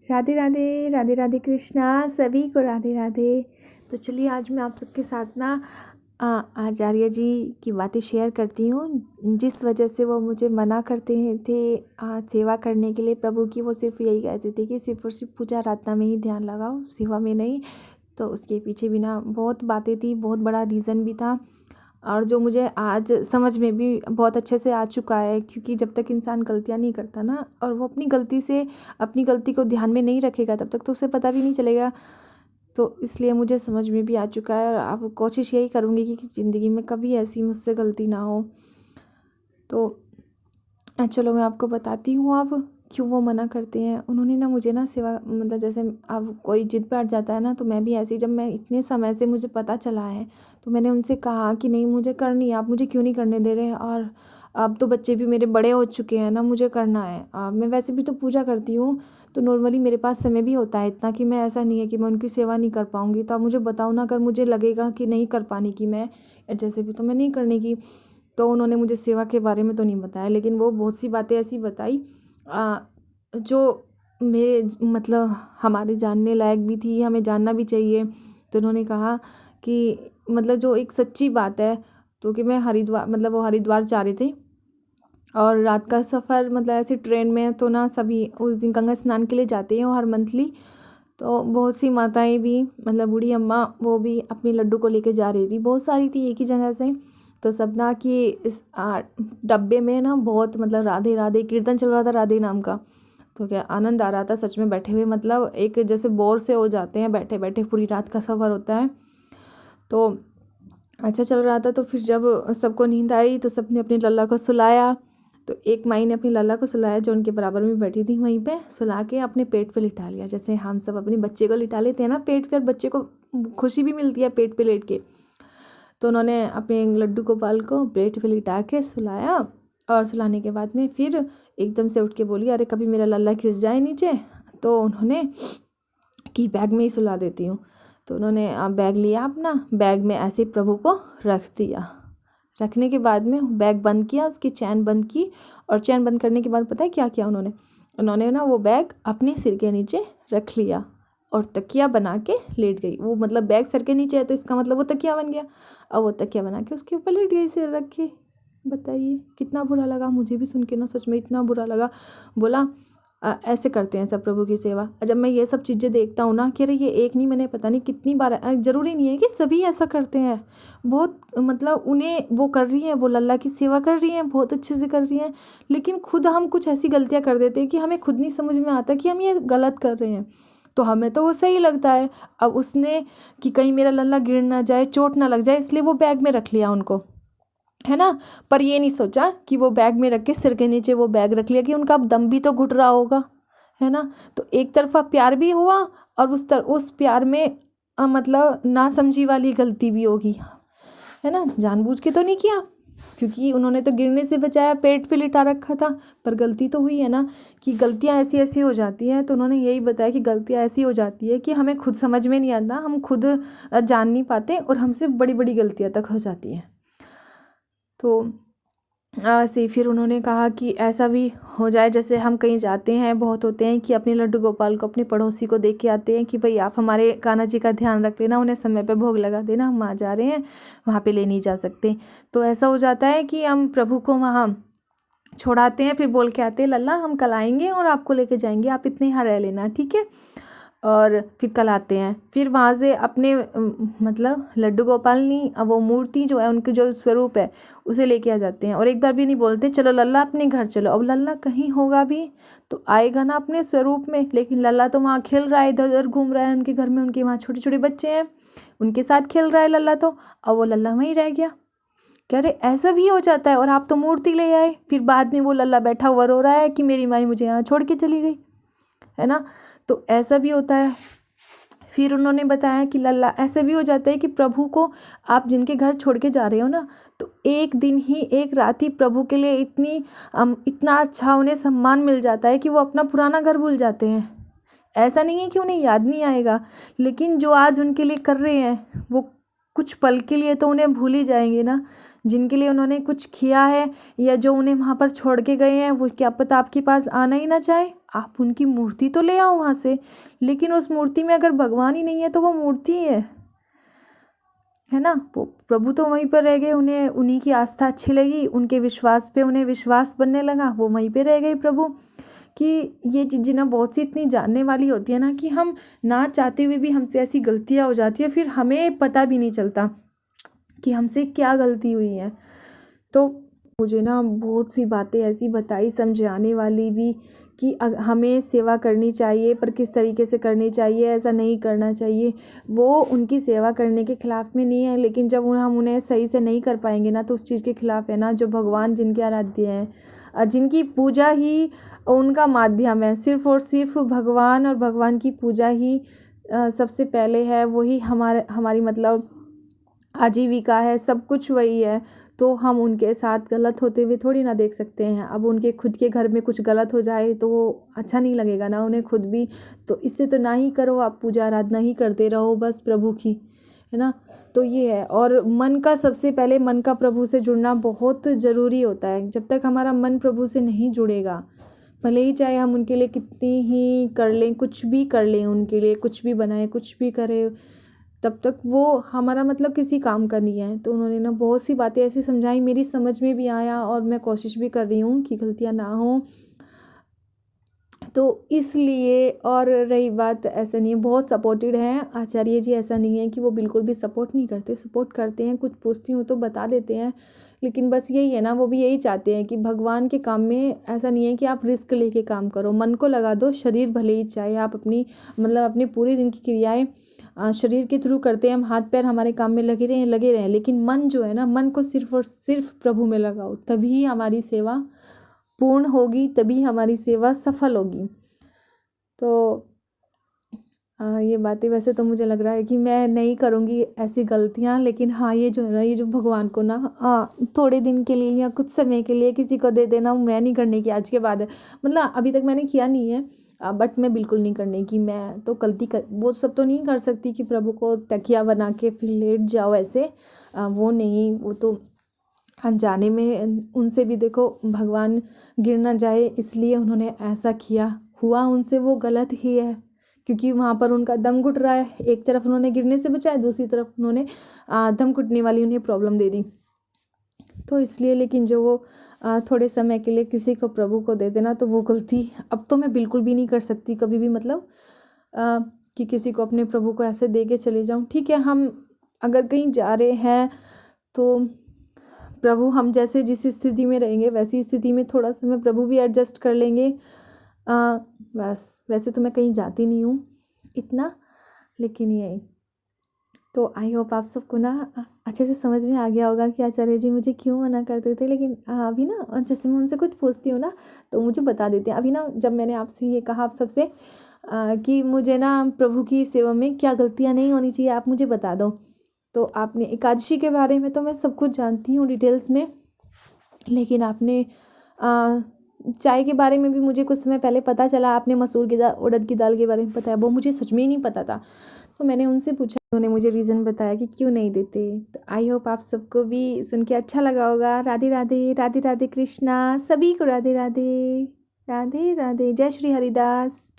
राधे राधे राधे राधे कृष्णा, सभी को राधे राधे। तो चलिए आज मैं आप सबके साथ ना आचार्य जी की बातें शेयर करती हूँ, जिस वजह से वो मुझे मना करते थे सेवा करने के लिए प्रभु की। वो सिर्फ यही कहते थे कि सिर्फ और सिर्फ पूजा आराधना में ही ध्यान लगाओ, सेवा में नहीं। तो उसके पीछे भी ना बहुत बातें थी, बहुत बड़ा रीज़न भी था, और जो मुझे आज समझ में भी बहुत अच्छे से आ चुका है। क्योंकि जब तक इंसान गलतियाँ नहीं करता ना, और वो अपनी गलती को ध्यान में नहीं रखेगा, तब तक तो उसे पता भी नहीं चलेगा। तो इसलिए मुझे समझ में भी आ चुका है, और अब कोशिश यही करूँगी कि ज़िंदगी में कभी ऐसी मुझसे गलती ना हो। तो चलो मैं आपको बताती हूँ अब क्यों वो मना करते हैं। उन्होंने ना मुझे ना सेवा, मतलब जैसे अब कोई जिद पे अड़ जाता है ना, तो मैं भी ऐसे ही, जब मैं इतने समय से मुझे पता चला है, तो मैंने उनसे कहा कि नहीं मुझे करनी है, आप मुझे क्यों नहीं करने दे रहे। और अब तो बच्चे भी मेरे बड़े हो चुके हैं ना, मुझे करना है। मैं वैसे भी तो पूजा करती हूँ, तो नॉर्मली मेरे पास समय भी होता है इतना, कि मैं ऐसा नहीं है कि मैं उनकी सेवा नहीं कर पाऊँगी। तो आप मुझे बताओ ना, अगर मुझे लगेगा कि नहीं कर पाने की मैं, जैसे भी, तो मैं नहीं करने की। तो उन्होंने मुझे सेवा के बारे में तो नहीं बताया, लेकिन वो बहुत सी बातें ऐसी बताई जो मेरे मतलब हमारे जानने लायक भी थी, हमें जानना भी चाहिए। तो उन्होंने कहा कि मतलब जो एक सच्ची बात है, तो कि मैं हरिद्वार, मतलब वो हरिद्वार जा रहे थे, और रात का सफ़र, मतलब ऐसे ट्रेन में, तो ना सभी उस दिन गंगा स्नान के लिए जाते हैं, वो हर मंथली। तो बहुत सी माताएं भी, मतलब बूढ़ी अम्मा, वो भी अपने लड्डू को लेके जा रही थी, बहुत सारी थी एक ही जगह से। तो सब ना कि इस डब्बे में ना बहुत, मतलब राधे राधे कीर्तन चल रहा था, राधे नाम का। तो क्या आनंद आ रहा था सच में बैठे हुए, मतलब एक जैसे बोर से हो जाते हैं बैठे बैठे, पूरी रात का सफ़र होता है। तो अच्छा चल रहा था। तो फिर जब सबको नींद आई, तो सबने अपनी लल्ला को सुलाया। तो एक माई ने अपनी लल्ला को सुलाया, जो उनके बराबर में बैठी थी, वहीं पे सुला के अपने पेट पे लिटा लिया, जैसे हम सब अपने बच्चे को लिटा लेते हैं ना पेट पे, और बच्चे को खुशी भी मिलती है पेट पे लेट के। तो उन्होंने अपने लड्डू गोपाल को पेट पे लिटा के सुलाया, और सुलाने के बाद में फिर एकदम से उठ के बोली, अरे कभी मेरा लल्ला गिर जाए नीचे, तो उन्होंने कि बैग में ही सुला देती हूँ। तो उन्होंने बैग लिया अपना, बैग में ऐसे प्रभु को रख दिया। रखने के बाद में बैग बंद किया, उसकी चैन बंद की, और चैन बंद करने के बाद पता है क्या किया उन्होंने ना वो बैग अपने सिर के नीचे रख लिया, और तकिया बना के लेट गई। वो मतलब बैग सर के नीचे है, तो इसका मतलब वो तकिया बन गया। और वो तकिया बना के उसके ऊपर लेट गई सिर रख के। बताइए कितना बुरा लगा, मुझे भी सुन के ना सच में इतना बुरा लगा। बोला ऐसे करते हैं सब प्रभु की सेवा। जब मैं ये सब चीज़ें देखता हूँ ना, कि अरे ये एक नहीं, मैंने पता नहीं कितनी बार, ज़रूरी नहीं है कि सभी ऐसा करते हैं। बहुत मतलब उन्हें वो कर रही हैं, वो लल्ला की सेवा कर रही हैं, बहुत अच्छे से कर रही हैं, लेकिन खुद हम कुछ ऐसी गलतियाँ कर देते हैं कि हमें खुद नहीं समझ में आता कि हम ये गलत कर रहे हैं। तो हमें तो वो सही लगता है। अब उसने कि कहीं मेरा लल्ला गिर ना जाए, चोट ना लग जाए, इसलिए वो बैग में रख लिया उनको, है ना। पर ये नहीं सोचा कि वो बैग में रख के सिर के नीचे वो बैग रख लिया, कि उनका अब दम भी तो घुट रहा होगा, है ना। तो एक तरफा प्यार भी हुआ, और उस प्यार में मतलब नासमझी वाली गलती भी होगी, है ना। जानबूझ के तो नहीं किया, क्योंकि उन्होंने तो गिरने से बचाया, पेट पे लिटा रखा था, पर गलती तो हुई है ना। कि गलतियाँ ऐसी ऐसी हो जाती हैं। तो उन्होंने यही बताया कि गलतियाँ ऐसी हो जाती है कि हमें खुद समझ में नहीं आता, हम खुद जान नहीं पाते, और हमसे बड़ी बड़ी गलतियाँ तक हो जाती हैं। तो ऐसे फिर उन्होंने कहा कि ऐसा भी हो जाए, जैसे हम कहीं जाते हैं, बहुत होते हैं कि अपने लड्डू गोपाल को अपने पड़ोसी को देख के आते हैं कि भाई आप हमारे कान्हा जी का ध्यान रख लेना, उन्हें समय पे भोग लगा देना, हम वहाँ जा रहे हैं, वहाँ पे ले नहीं जा सकते। तो ऐसा हो जाता है कि हम प्रभु को वहाँ छोड़ाते हैं, फिर बोल के आते हैं, लल्ला हम कल आएंगे और आपको लेके जाएंगे, आप इतने यहाँ रह लेना, ठीक है। और फिर कल आते हैं, फिर वहाँ से अपने मतलब लड्डू गोपाल नहीं, अब वो मूर्ति जो है, उनके जो स्वरूप है, उसे लेके आ जाते हैं। और एक बार भी नहीं बोलते चलो लल्ला अपने घर चलो। अब लल्ला कहीं होगा भी तो आएगा ना अपने स्वरूप में, लेकिन लल्ला तो वहाँ खेल रहा है, इधर उधर घूम रहा है उनके घर में, उनके वहाँ छोटे छोटे बच्चे हैं, उनके साथ खेल रहा है लल्ला। तो अब वो लल्ला वहीं रह गया। कह रहे ऐसा भी हो जाता है, और आप तो मूर्ति ले आए। फिर बाद में वो लल्ला बैठा हुआ रो रहा है कि मेरी माई मुझे यहाँ छोड़ के चली गई, है ना। तो ऐसा भी होता है। फिर उन्होंने बताया कि लल्ला ऐसे भी हो जाता है कि प्रभु को आप जिनके घर छोड़ के जा रहे हो ना, तो एक दिन ही, एक रात ही प्रभु के लिए इतना अच्छा उन्हें सम्मान मिल जाता है कि वो अपना पुराना घर भूल जाते हैं। ऐसा नहीं है कि उन्हें याद नहीं आएगा, लेकिन जो आज उनके लिए कर रहे हैं, वो कुछ पल के लिए तो उन्हें भूल ही जाएंगे ना। जिनके लिए उन्होंने कुछ किया है या जो उन्हें वहाँ पर छोड़ के गए हैं, वो क्या पता आपके पास आना ही ना चाहे। आप उनकी मूर्ति तो ले आओ वहाँ से, लेकिन उस मूर्ति में अगर भगवान ही नहीं है तो वो मूर्ति ही है ना। वो प्रभु तो वहीं पर रह गए, उन्हें उन्हीं की आस्था अच्छी लगी, उनके विश्वास पे उन्हें विश्वास बनने लगा, वो वहीं पे रह गए प्रभु। कि ये चीज़ें ना बहुत सी इतनी जानने वाली होती है ना, कि हम ना चाहते हुए भी हमसे ऐसी गलतियाँ हो जाती है, फिर हमें पता भी नहीं चलता कि हमसे क्या गलती हुई है। तो मुझे ना बहुत सी बातें ऐसी बताई समझाने वाली भी, कि हमें सेवा करनी चाहिए पर किस तरीके से करनी चाहिए, ऐसा नहीं करना चाहिए। वो उनकी सेवा करने के खिलाफ़ में नहीं है, लेकिन जब हम उन्हें सही से नहीं कर पाएंगे ना, तो उस चीज़ के खिलाफ़ है ना। जो भगवान जिनके आराध्य हैं, जिनकी पूजा ही उनका माध्यम है, सिर्फ़ और सिर्फ भगवान और भगवान की पूजा ही सबसे पहले है, वही हमारी मतलब आजीविका है, सब कुछ वही है। तो हम उनके साथ गलत होते हुए थोड़ी ना देख सकते हैं। अब उनके खुद के घर में कुछ गलत हो जाए तो वो अच्छा नहीं लगेगा ना उन्हें खुद भी। तो इससे तो ना ही करो, आप पूजा आराधना ही करते रहो बस प्रभु की, है ना। तो ये है। और मन का सबसे पहले मन का प्रभु से जुड़ना बहुत ज़रूरी होता है। जब तक हमारा मन प्रभु से नहीं जुड़ेगा, भले ही चाहे हम उनके लिए कितनी ही कर लें, कुछ भी कर लें उनके लिए, कुछ भी बनाए, कुछ भी करें, तब तक वो हमारा मतलब किसी काम का नहीं है। तो उन्होंने ना बहुत सी बातें ऐसी समझाई, मेरी समझ में भी आया, और मैं कोशिश भी कर रही हूँ कि गलतियाँ ना हों। तो इसलिए, और रही बात, ऐसा नहीं है, बहुत सपोर्टेड हैं आचार्य जी। ऐसा नहीं है कि वो बिल्कुल भी सपोर्ट नहीं करते, सपोर्ट करते हैं। कुछ पूछती हूँ तो बता देते हैं, लेकिन बस यही है ना, वो भी यही चाहते हैं कि भगवान के काम में ऐसा नहीं है कि आप रिस्क लेके काम करो, मन को लगा दो। शरीर भले ही चाहे आप अपनी मतलब अपनी पूरी दिन की क्रियाएँ शरीर के थ्रू करते हैं, हम हाथ पैर हमारे काम में लगे रहें, लेकिन मन जो है ना, मन को सिर्फ और सिर्फ प्रभु में लगाओ, तभी हमारी सेवा पूर्ण होगी, तभी हमारी सेवा सफल होगी। तो ये बातें वैसे तो मुझे लग रहा है कि मैं नहीं करूँगी ऐसी गलतियाँ, लेकिन हाँ, ये जो है ना, ये जो भगवान को ना थोड़े दिन के लिए या कुछ समय के लिए किसी को दे देना, मैं नहीं करने की आज के बाद है। मतलब अभी तक मैंने किया नहीं है, बट मैं बिल्कुल नहीं करने की। मैं तो गलती कर वो सब तो नहीं कर सकती कि प्रभु को तकिया बना के फिर लेट जाओ ऐसे, वो नहीं। वो तो अनजाने में उनसे भी देखो, भगवान गिर ना जाए इसलिए उन्होंने ऐसा किया, हुआ उनसे वो गलत ही है, क्योंकि वहाँ पर उनका दम घुट रहा है। एक तरफ उन्होंने गिरने से बचाया, दूसरी तरफ उन्होंने दम घुटने वाली उन्हें प्रॉब्लम दे दी। तो इसलिए, लेकिन जो वो थोड़े समय के लिए किसी को प्रभु को दे देना, तो वो गलती अब तो मैं बिल्कुल भी नहीं कर सकती कभी भी। मतलब कि किसी को अपने प्रभु को ऐसे दे के चले जाऊँ। ठीक है, हम अगर कहीं जा रहे हैं तो प्रभु हम जैसे जिस स्थिति में रहेंगे वैसी स्थिति में थोड़ा समय प्रभु भी एडजस्ट कर लेंगे। बस, वैसे तो मैं कहीं जाती नहीं हूँ इतना, लेकिन यही। तो आई होप आप सबको ना अच्छे से समझ में आ गया होगा कि आचार्य जी मुझे क्यों मना करते थे। लेकिन अभी ना जैसे मैं उनसे कुछ पूछती हूँ ना, तो मुझे बता देते हैं। अभी ना जब मैंने आपसे ये कहा आप सबसे कि मुझे ना प्रभु की सेवा में क्या गलतियाँ नहीं होनी चाहिए, आप मुझे बता दो। तो आपने एकादशी के बारे में तो मैं सब कुछ जानती हूँ डिटेल्स में, लेकिन आपने चाय के बारे में भी मुझे कुछ समय पहले पता चला। आपने मसूर की दाल, उड़द की दाल के बारे में बताया, वो मुझे सच में ही नहीं पता था। तो मैंने उनसे पूछा, उन्होंने मुझे रीज़न बताया कि क्यों नहीं देते। तो आई होप आप सबको भी सुन के अच्छा लगा होगा। राधे राधे, राधे राधे कृष्णा, सभी को राधे राधे, राधे राधे, जय श्री हरिदास।